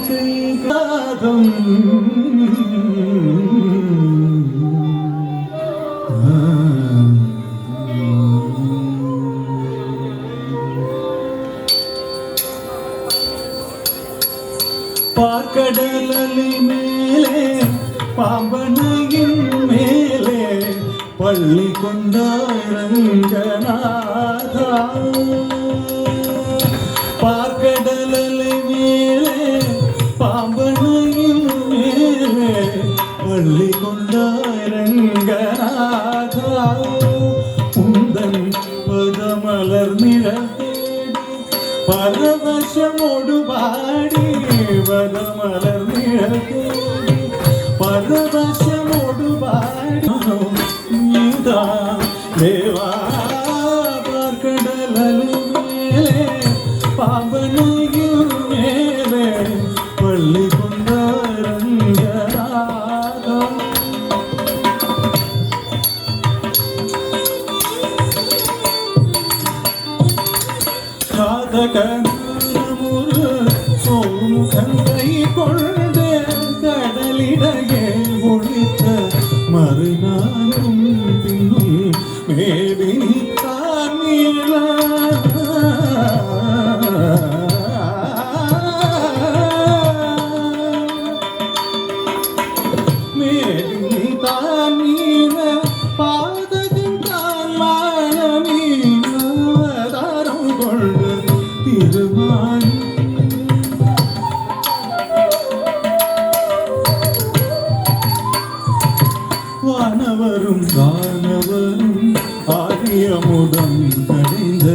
வாழ்க்கை காதம் பார்க்கடலி மேலே பாம்பனையின் மேலே பள்ளி கொண்டாரங்கநாதா பார்க்கடலி மேலே பாம்பனையின் மேலே பள்ளி கொண்டாரங்கநாதா உந்தன் பதமலர் நிழல் பரவசமோடு பாடி பதமலர் நிழல் பரவசமோடு பாடி நீதா தேவா பார்க்கடல் மேலே பாம்பனையும் மேலே பள்ளி கொண்டாரங்கநாதா காதகமுரு சோமுகங்கை கொண்டு கடலிடையே ஒழித்த மறுநானும் பின்னும் மேவி காணீழ மேவி தானீழ பாதகம் தான் மாணவீதாரம் கொண்டு திருமான் வானவரும் தானவரும் ஆரியமுதம் கடைந்த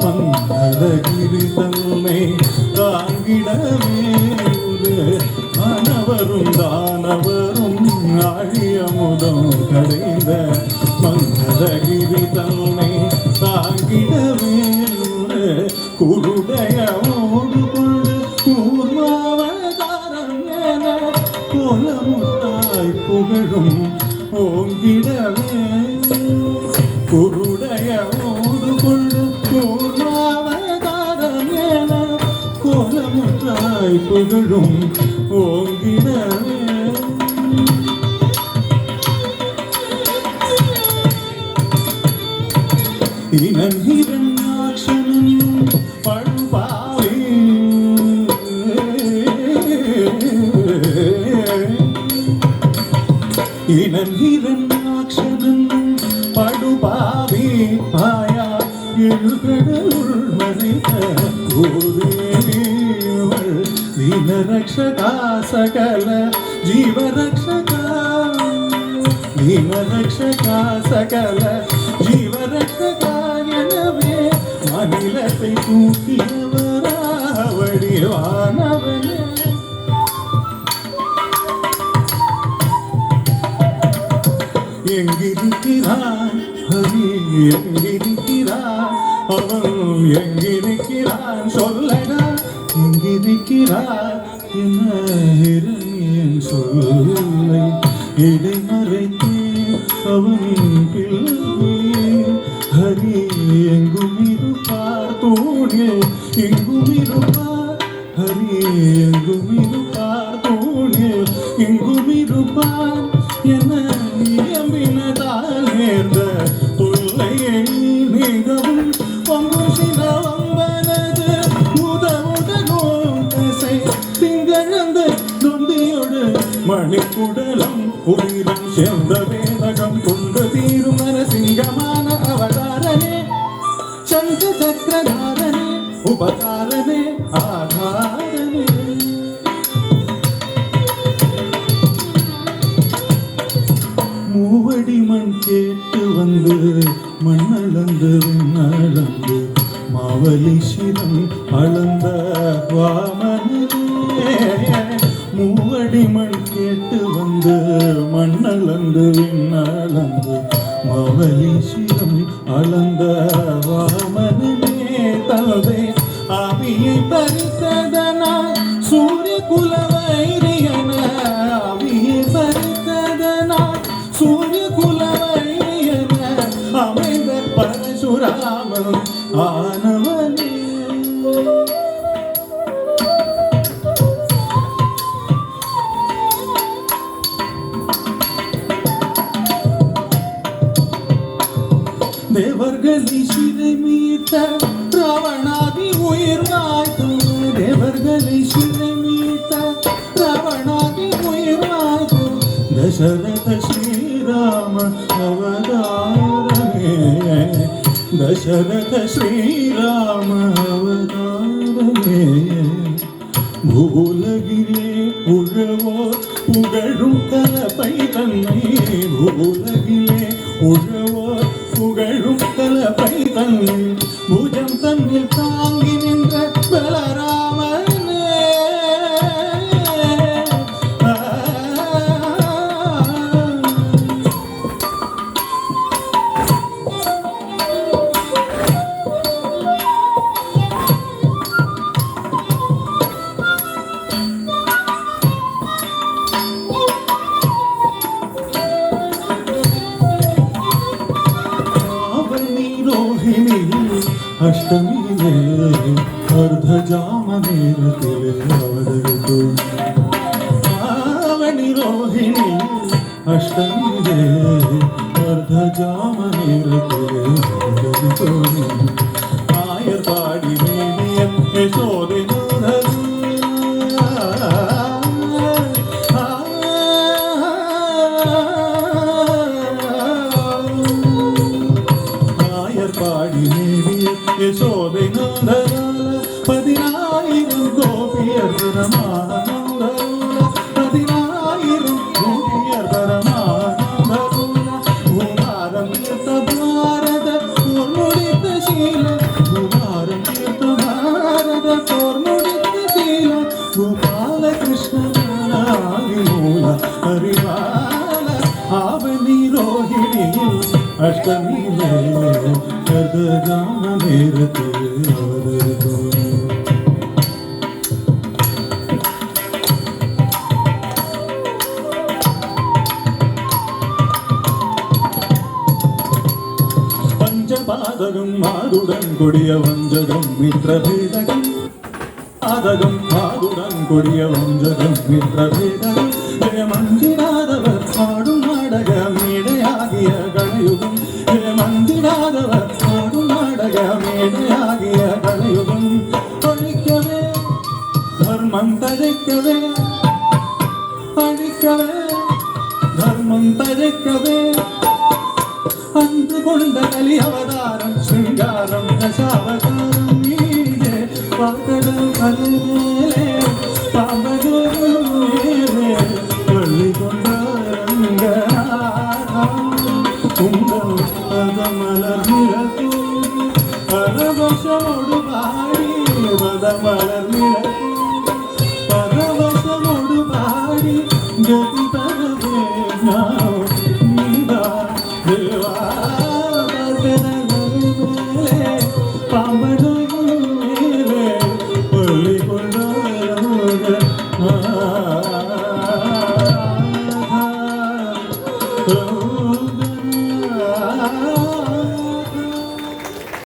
மந்தரகிரி தன்னை தாங்கிடவே வானவரும் தானவரும் ஆரியமுதம் கடைந்த மந்தரகிரி தன்னை தாங்கிடவே குருடைய ஓடு கொண்டு கூர்மாவதாரம் என கோலமுத்தாய் புகழும் ஓங்கிடவே குருடைய ஓடு கொண்டு கூர்மாவதாரம் என கோலமுத்தாய் புகழும் ஓங்கிடவே இனன் இரண்டாட்சனும் பழுபாவே இனன் இரண்டாட்சனும் படுபாவே ஆயா எழுகடலுள் மறைத்த ஓரேவள் தீனரக்ஷகா சகல ஜீவரக்ஷகா தீனரக்ஷகா சகல ஜீவரக்ஷகா எனவே அகிலத்தை தூக்கியவராவடிவானவனே எங்கிருக்கிறான் ஹரி எங்கிருக்கிறான் அவன் எங்கிருக்கிறான் சொல்லடா எங்கிருக்கிறான் என்ன இரணியன் சொல்லை இடைமறைத்தேன் அவனின் பிள்ளை ஹரி எங்கும் இருப்பார் தூணில் எங்கும் இருப்பார் ஹரி எங்கும் இருப்பார் தூணில் எங்கும் இருப்பார் என நியமினதால் நேர்ந்த தொல்லையை மிகவும் பங்குசில வம்பனது உதவுதகோசை திங்கழந்த தொந்தியோடு மணிக்குடலம் உயிரம் சேர்ந்த வேதகம் கொண்டு தீரும் நரசிங்கமான அவதாரனே சங்க சக்கரதாரனே உபகாரனே ஆதாரனே மூவடி மண் கேட்டு வந்து மண்ணளந்து விண்ணளந்து மாவலி சிரம் அளந்த வாமனே மூவடி மண் கேட்டு வந்து மண்ணளந்து விண்ணளந்து மாவலி சிரம் அளந்த வாமனே தலவே ஆவியை பறித்ததனா சூரிய குலவைரியன ஆவியை பறித்ததனா சூரிய குலவைரியன அமைந்த பரசுராமன் ஆனவனே தேவர்களை சிறை மீட்ட ராவணாதி உயிர் மாய்த்தும் தேவர்களை சிறை மீட்ட ராவணாதி உயிர் மாய்த்தும் தசரத ஸ்ரீராம அவதாரமே தசரத ஸ்ரீராம அவதாரமே பூலகிலே உழவோர் புகழும் கலப்பை தன்னை பூலகிலே உழவோர் புகழும் கலப்பை தன்னை பூஜம் தன்னில் தாங்கி நின்ற பலராமனே ಅಷ್ಟಮಿಗೆ ಅರ್ಧ ಜಾಮ ನೇರತಿಲೆ ಅವತರಿತು ಆವಣಿ ರೋಹಿಣಿ ಅಷ್ಟಮಿಗೆ ಅರ್ಧ ಜಾಮ ನೇರತಿಲೆ ಅವತರಿತು ಆಯರ್ ಪಾಡಿ ಮೇನಿಯ ಯಶೋದೆ ನೋಡಲು பாடி மேவிய யசோதை நந்தலால 10,000 கோபியர் பரமானந்தலால 10,000 கோபியர் பரமானந்தலால பூமாரம் தீர்த்த பாரத போர் முடித்த சீல பூமாரம் தீர்த்த பாரத போர் முடித்த சீல கோபால கிருஷ்ணனாகி மூல ஹரிபால ஆவணி ரோஹிணியில் அஷ்டமியிலே கதகாம நேரத்தில் அவதரித்தோ பஞ்சபாதகம் மாதுடன் கொடிய வஞ்சகம் மித்ரபேதகம் பாதகம் மாதுடன் கொடிய வஞ்சகம் மித்ரபேதகம் ஜெயமஞ்சிராதவர் பாடும் நாடக மேடையாகிய கலியுகம் மந்திராதவர் பாடும் நாடக மேடையாகிய கலியுகம் அழிக்கவே தர்மம் தழைக்கவே அழிக்கவே தர்மம் தழைக்கவே அன்று கொண்ட கலி அவதாரம் சிங்காரம் தசாவதாரம் நீயே பாக்கடல் கலைமேலே பாம்பகோரும் மேலே பள்ளி கொண்டாரங்க உங்கள் பதமலர் நிழத்தூடி பரவசமோடு பாடி பதமலர் நிழத்தூடி பரவசமோடு பாடி கதி தரவே நீதா தேவா மேலே பாம்படு மேலே பள்ளி கொண்டாரங்க